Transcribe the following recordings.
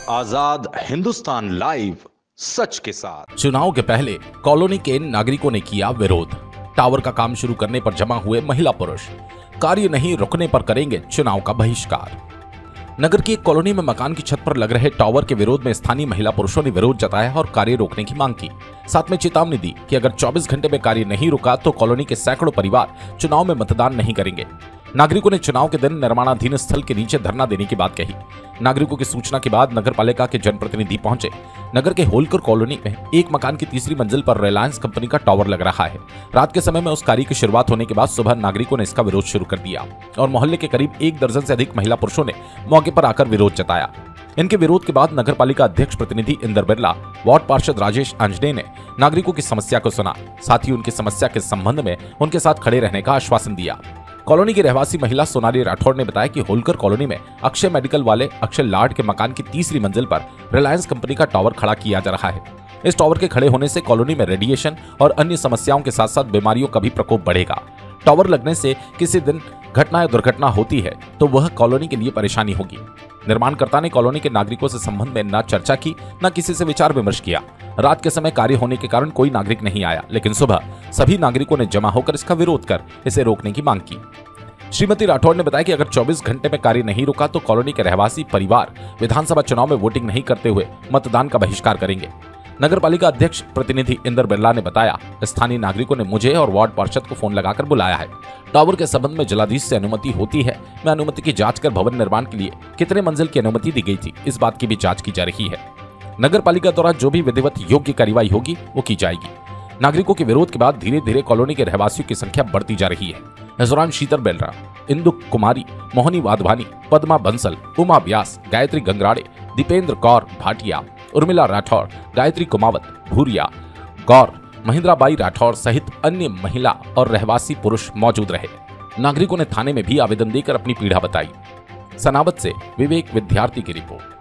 आजाद Hindustan live, सच के साथ। चुनाव के पहले कॉलोनी के नागरिकों ने किया विरोध। टावर का काम शुरू करने पर जमा हुए महिला पुरुष। कार्य नहीं रुकने पर करेंगे चुनाव का बहिष्कार। नगर की एक कॉलोनी में मकान की छत पर लग रहे टावर के विरोध में स्थानीय महिला पुरुषों ने विरोध जताया और कार्य रोकने की मांग की। साथ में चेतावनी दी कि अगर 24 घंटे में कार्य नहीं रुका तो कॉलोनी के सैकड़ों परिवार चुनाव में मतदान नहीं करेंगे। नागरिकों ने चुनाव के दिन निर्माणाधीन स्थल के नीचे धरना देने की बात कही। नागरिकों की सूचना के बाद नगर पालिका के जनप्रतिनिधि पहुंचे। नगर के होलकर कॉलोनी में एक मकान की तीसरी मंजिल पर रिलायंस कंपनी का टावर लग रहा है। रात के समय में उस कार्य की शुरुआत होने के बाद सुबह नागरिकों ने इसका विरोध शुरू कर दिया और मोहल्ले के करीब 1 दर्जन से अधिक महिला पुरुषों ने मौके पर आकर विरोध जताया। इनके विरोध के बाद नगर पालिका अध्यक्ष प्रतिनिधि इंदर बिरला, वार्ड पार्षद राजेश आंजने ने नागरिकों की समस्या को सुना। साथ ही उनकी समस्या के संबंध में उनके साथ खड़े रहने का आश्वासन दिया। कॉलोनी की रहवासी महिला सोनाली राठौड़ ने बताया कि होलकर कॉलोनी में अक्षय मेडिकल वाले अक्षय लाड के मकान की तीसरी मंजिल पर रिलायंस कंपनी का टावर खड़ा किया जा रहा है। इस टावर के खड़े होने से कॉलोनी में रेडिएशन और अन्य समस्याओं के साथ साथ बीमारियों का भी प्रकोप बढ़ेगा। टावर लगने से किसी दिन घटना या दुर्घटना होती है तो वह कॉलोनी के लिए परेशानी होगी। निर्माणकर्ता ने कॉलोनी के नागरिकों से संबंध में न चर्चा की न किसी से विचार विमर्श किया। रात के समय कार्य होने के कारण कोई नागरिक नहीं आया, लेकिन सुबह सभी नागरिकों ने जमा होकर इसका विरोध कर इसे रोकने की मांग की। श्रीमती राठौड़ ने बताया कि अगर 24 घंटे में कार्य नहीं रुका तो कॉलोनी के रहवासी परिवार विधानसभा चुनाव में वोटिंग नहीं करते हुए मतदान का बहिष्कार करेंगे। नगर पालिका अध्यक्ष प्रतिनिधि इंदर बिरला ने बताया, स्थानीय नागरिकों ने मुझे और वार्ड पार्षद को फोन लगाकर बुलाया है। टावर के संबंध में जिलाधीश से अनुमति होती है। मैं अनुमति की जांच कर भवन निर्माण के लिए कितने मंजिल की अनुमति दी गई थी, इस बात की भी जांच की जा रही है। नगर पालिका द्वारा जो भी विधिवत योग्य कार्रवाई होगी वो की जाएगी। नागरिकों के विरोध के बाद धीरे धीरे कॉलोनी के रहवासियों की संख्या बढ़ती जा रही है। इस दौरान शीतल बेलरा, इंदु कुमारी, मोहनी वाधवानी, पद्मा बंसल, उमा व्यास, गायत्री गंगराड़े, दीपेंद्र कौर भाटिया, उर्मिला राठौर, गायत्री कुमावत, भूरिया, गौर, महेंद्राबाई राठौर सहित अन्य महिला और रहवासी पुरुष मौजूद रहे। नागरिकों ने थाने में भी आवेदन देकर अपनी पीड़ा बताई। सनावत से विवेक विद्यार्थी की रिपोर्ट।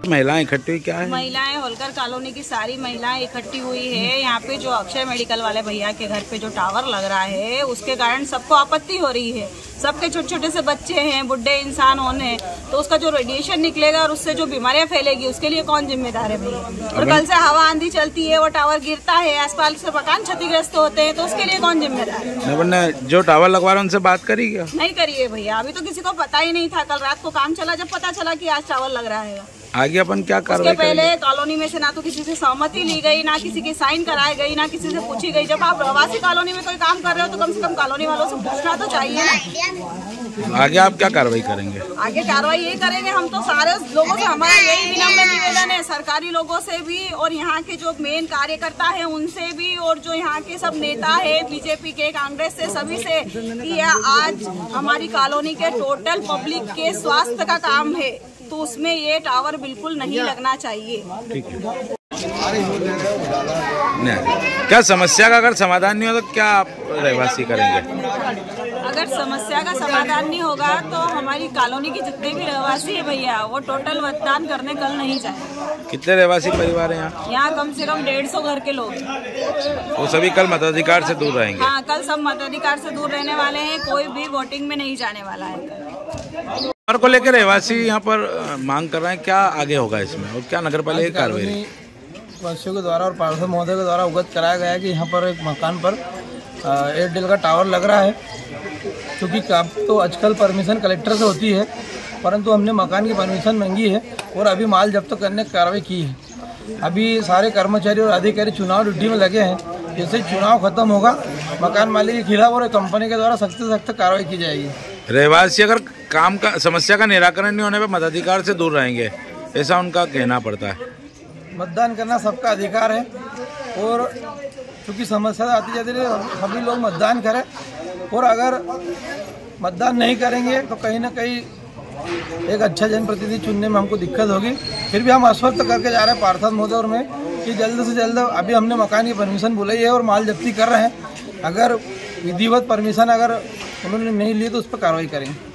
महिलाएं इकट्ठी हुई क्या है? महिलाएं होलकर कॉलोनी की सारी महिलाएं इकट्ठी हुई है। यहाँ पे जो अक्षय मेडिकल वाले भैया के घर पे जो टावर लग रहा है उसके कारण सबको आपत्ति हो रही है। सबके छोटे छोटे से बच्चे हैं, बुढ़े इंसान होने, तो उसका जो रेडिएशन निकलेगा और उससे जो बीमारियां फैलेगी उसके लिए कौन जिम्मेदार है भैया? और कल से हवा आंधी चलती है, वो टावर गिरता है, आसपास से मकान क्षतिग्रस्त होते हैं, तो उसके लिए कौन जिम्मेदार है? जो टावर लगवा रहे उनसे बात करी क्या? नहीं करी है भैया, अभी तो किसी को पता ही नहीं था। कल रात को काम चला, जब पता चला कि आज टावर लग रहा है। आगे अपन क्या कार्रवाई करेंगे? पहले कॉलोनी में से ना तो किसी से सहमति ली गई, ना किसी की साइन कराई गई, ना किसी से पूछी गई। जब आप रहवासी कॉलोनी में कोई काम कर रहे हो तो कम से कम कॉलोनी वालों से पूछना तो चाहिए ना। आगे आप क्या कार्रवाई करेंगे? आगे कार्रवाई यही करेंगे, हम तो सारे लोगों से, हमारा यही विनम्र निवेदन है, सरकारी लोगों से भी और यहाँ के जो मेन कार्यकर्ता है उनसे भी, और जो यहाँ के सब नेता है बीजेपी के, कांग्रेस से, सभी से, कि आज हमारी कॉलोनी के टोटल पब्लिक के स्वास्थ्य का काम है, तो उसमें ये टावर बिल्कुल नहीं लगना चाहिए। ठीक है। क्या समस्या का अगर समाधान नहीं हो तो क्या आप रहवासी करेंगे? अगर समस्या का समाधान नहीं होगा तो हमारी कॉलोनी के जितने भी रहवासी है भैया वो टोटल मतदान करने कल नहीं जाए। कितने रहवासी परिवार हैं यहाँ? यहाँ कम से कम 150 घर के लोग। वो सभी कल मताधिकार से दूर रहेंगे? हाँ, कल सब मताधिकार से दूर रहने वाले हैं, कोई भी वोटिंग में नहीं जाने वाला है। को लेकर रहवासी यहाँ पर मांग कर रहे हैं, क्या आगे होगा इसमें और क्या नगर पालिका की कार्रवाई? वासियों के द्वारा और पार्षद महोदय के द्वारा अवगत कराया गया है कि यहाँ पर एक मकान पर एयरटेल का टावर लग रहा है। क्योंकि तो आजकल परमिशन कलेक्टर से होती है, परंतु हमने मकान की परमिशन मांगी है और अभी माल जब्त करने की कार्रवाई की है। अभी सारे कर्मचारी और अधिकारी चुनाव ड्यूटी में लगे हैं। जैसे चुनाव खत्म होगा मकान मालिक के खिलाफ और कंपनी के द्वारा सख्त से सख्त कार्रवाई की जाएगी। रहवासी अगर काम का समस्या का निराकरण नहीं होने पर मताधिकार से दूर रहेंगे, ऐसा उनका कहना पड़ता है। मतदान करना सबका अधिकार है और क्योंकि समस्या आती जाती है, सभी लोग मतदान करें। और अगर मतदान नहीं करेंगे तो कहीं ना कहीं एक अच्छा जनप्रतिनिधि चुनने में हमको दिक्कत होगी। फिर भी हम आश्वस्त करके जा रहे हैं पार्षद महोदय और मैं कि जल्द से जल्द, अभी हमने मकान की परमिशन बुलाई है और माल जब्ती कर रहे हैं। अगर विधिवत परमिशन अगर उन्होंने नहीं ली तो उस पर कार्रवाई करेंगे।